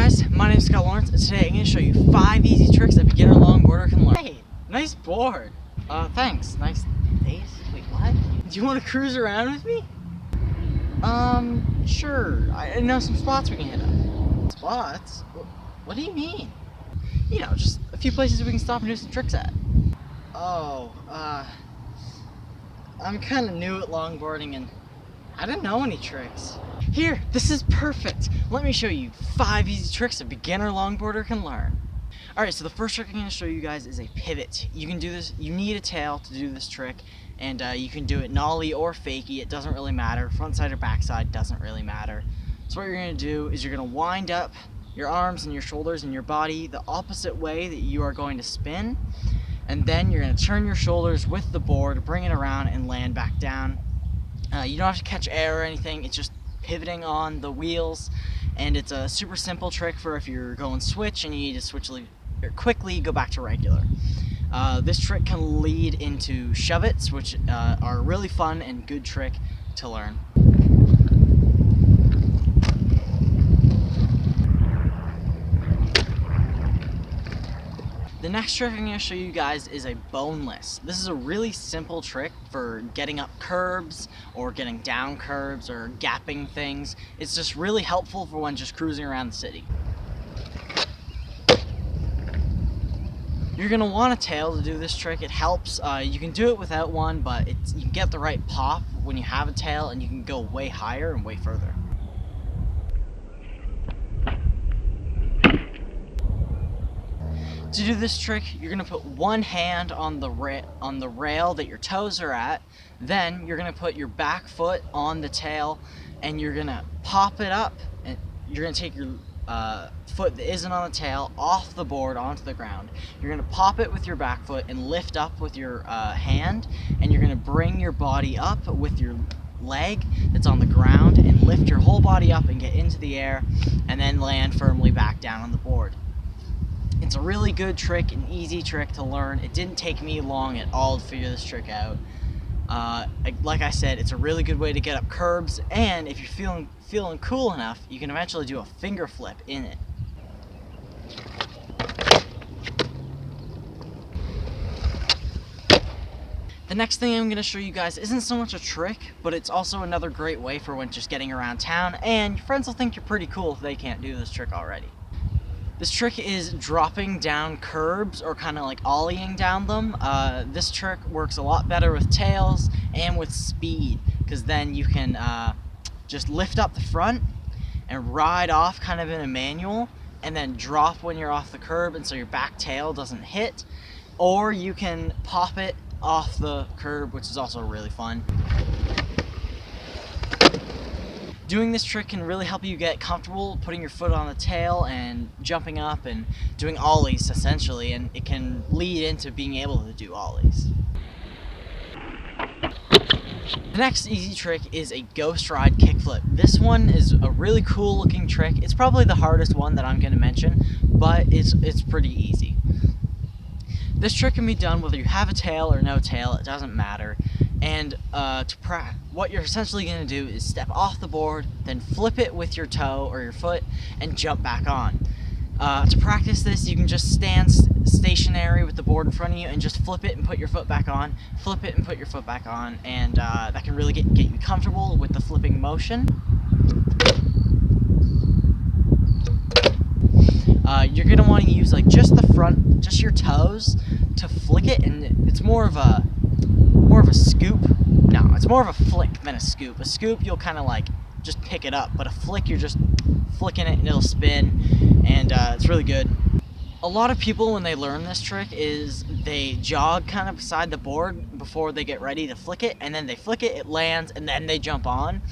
guys, my name is Lawrence, and today I'm going to show you 5 easy tricks a beginner longboarder can learn. Hey, nice board. Thanks. Nice days. Wait, what? Do you want to cruise around with me? Sure. I know some spots we can hit up. Spots? What do you mean? You know, just a few places we can stop and do some tricks at. Oh, I'm kind of new at longboarding and I didn't know any tricks. Here, this is perfect. Let me show you 5 easy tricks a beginner longboarder can learn. Alright, so the first trick I'm going to show you guys is a pivot. You can do this, you need a tail to do this trick, and you can do it nollie or fakie, it doesn't really matter. Front side or back side doesn't really matter. So what you're going to do is you're going to wind up your arms and your shoulders and your body the opposite way that you are going to spin, and then you're going to turn your shoulders with the board, bring it around, and land back down. You don't have to catch air or anything, it's just pivoting on the wheels, and it's a super simple trick for if you're going switch and you need to switch quickly, go back to regular. This trick can lead into shove-its, which are a really fun and good trick to learn. The next trick I'm going to show you guys is a boneless. This is a really simple trick for getting up curbs or getting down curbs or gapping things. It's just really helpful for when just cruising around the city. You're going to want a tail to do this trick. It helps. You can do it without one, but you can get the right pop when you have a tail, and you can go way higher and way further. To do this trick, you're going to put one hand on the rail that your toes are at, then you're going to put your back foot on the tail, and you're going to pop it up, and you're going to take your foot that isn't on the tail off the board onto the ground. You're going to pop it with your back foot and lift up with your hand, and you're going to bring your body up with your leg that's on the ground and lift your whole body up and get into the air, and then land firmly back down on the board. It's a really good trick, an easy trick to learn. It didn't take me long at all to figure this trick out. Like I said, it's a really good way to get up curbs, and if you're feeling cool enough, you can eventually do a finger flip in it. The next thing I'm going to show you guys isn't so much a trick, but it's also another great way for when just getting around town, and your friends will think you're pretty cool if they can't do this trick already. This trick is dropping down curbs, or kind of like ollieing down them. This trick works a lot better with tails and with speed, because then you can just lift up the front and ride off kind of in a manual, and then drop when you're off the curb, and so your back tail doesn't hit. Or you can pop it off the curb, which is also really fun. Doing this trick can really help you get comfortable putting your foot on the tail and jumping up and doing ollies essentially, and it can lead into being able to do ollies. The next easy trick is a ghost ride kickflip. This one is a really cool looking trick. It's probably the hardest one that I'm going to mention, but it's pretty easy. This trick can be done whether you have a tail or no tail, it doesn't matter. And what you're essentially going to do is step off the board, then flip it with your toe or your foot, and jump back on. To practice this, you can just stand stationary with the board in front of you and just flip it and put your foot back on, flip it and put your foot back on, and that can really get you comfortable with the flipping motion. You're going to want to use like just the front, just your toes to flick it, and it's more of a scoop. No, it's more of a flick than a scoop. A scoop, you'll kind of like just pick it up, but a flick, you're just flicking it and it'll spin, and it's really good. A lot of people, when they learn this trick, is they jog kind of beside the board before they get ready to flick it, and then they flick it, it lands, and then they jump on.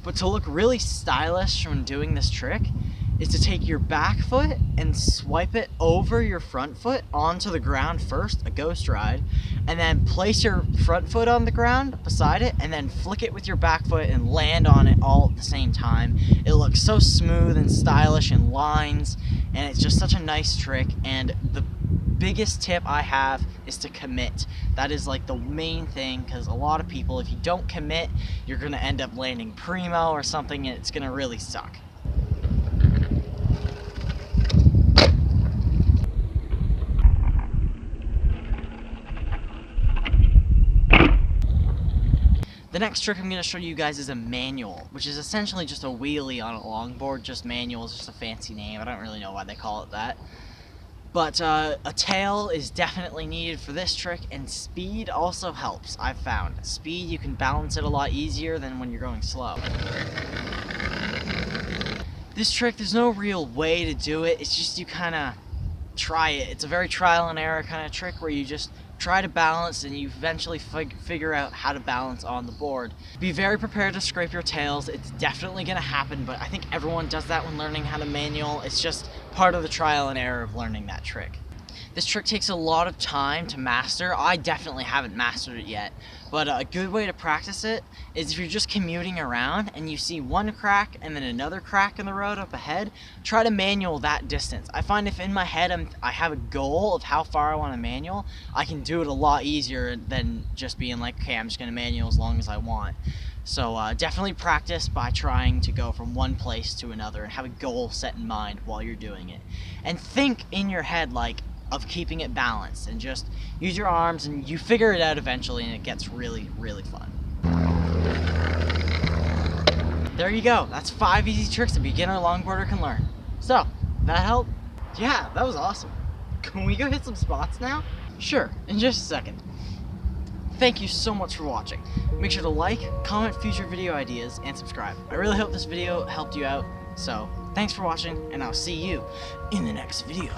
But to look really stylish when doing this trick is to take your back foot and swipe it over your front foot onto the ground first, a ghost ride, and then place your front foot on the ground beside it, and then flick it with your back foot and land on it all at the same time. It looks so smooth and stylish in lines, and it's just such a nice trick. And the biggest tip I have is to commit. That is like the main thing, because a lot of people, if you don't commit, you're going to end up landing primo or something, and it's going to really suck. The next trick I'm going to show you guys is a manual, which is essentially just a wheelie on a longboard. Just manual is just a fancy name. I don't really know why they call it that. But a tail is definitely needed for this trick, and speed also helps, I've found. Speed, you can balance it a lot easier than when you're going slow. This trick, there's no real way to do it. It's just you kind of try it. It's a very trial and error kind of trick where you just try to balance and you eventually figure out how to balance on the board. Be very prepared to scrape your tails. It's definitely going to happen, but I think everyone does that when learning how to manual. It's just part of the trial and error of learning that trick. This trick takes a lot of time to master. I definitely haven't mastered it yet, but a good way to practice it is if you're just commuting around and you see one crack and then another crack in the road up ahead, try to manual that distance. I find if in my head I have a goal of how far I want to manual, I can do it a lot easier than just being like, okay, I'm just going to manual as long as I want. So definitely practice by trying to go from one place to another and have a goal set in mind while you're doing it. And think in your head like, of keeping it balanced, and just use your arms and you figure it out eventually, and it gets really, really fun. There you go. That's 5 easy tricks a beginner longboarder can learn. So, that helped? Yeah, that was awesome. Can we go hit some spots now? Sure, in just a second. Thank you so much for watching. Make sure to like, comment future video ideas, and subscribe. I really hope this video helped you out. So, thanks for watching, and I'll see you in the next video.